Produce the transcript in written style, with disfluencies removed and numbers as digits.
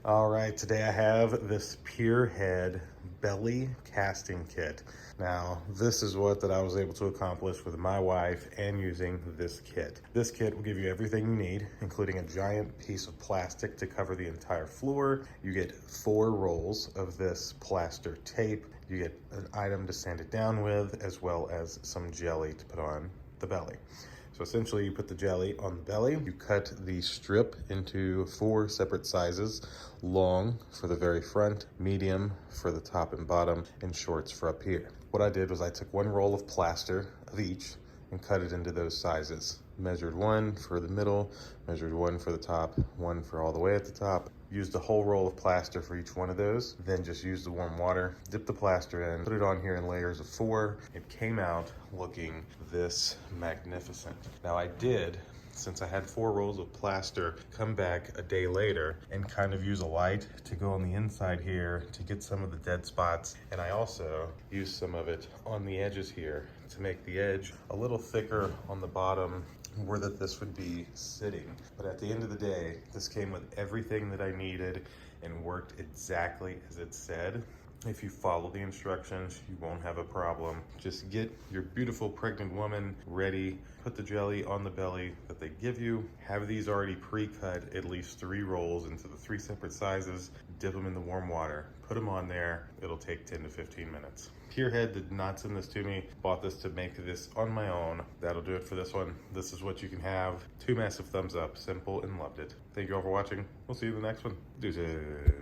All right, today I have this Pearhead belly casting kit. Now, this is what that I was able to accomplish with my wife and using this kit. This kit will give you everything you need, including a giant piece of plastic to cover the entire floor. You get 4 rolls of this plaster tape. You get an item to sand it down with, as well as some jelly to put on the belly. So essentially you put the jelly on the belly, you cut the strip into 4 separate sizes, long for the very front, medium for the top and bottom, and shorts for up here. What I did was I took 1 roll of plaster of each and cut it into those sizes. Measured 1 for the middle, measured 1 for the top, 1 for all the way at the top. Used the whole roll of plaster for each one of those, then just used the warm water, dip the plaster in, put it on here in layers of 4. It came out looking this magnificent. Now I did, since I had 4 rolls of plaster, come back a day later and kind of use a light to go on the inside here to get some of the dead spots. And I also used some of it on the edges here to make the edge a little thicker on the bottom where that this would be sitting. But at the end of the day, this came with everything that I needed and worked exactly as it said. If you follow the instructions, you won't have a problem. Just get your beautiful pregnant woman ready, put the jelly on the belly that they give you, have these already pre-cut, at least 3 rolls into the 3 separate sizes, dip them in the warm water, put them on there. It'll take 10 to 15 minutes. Pearhead did not send this to me, bought this to make this on my own. That'll do it for this one. This is what you can have. 2 massive thumbs up, simple and loved it. Thank you all for watching. We'll see you in the next one. Deuces.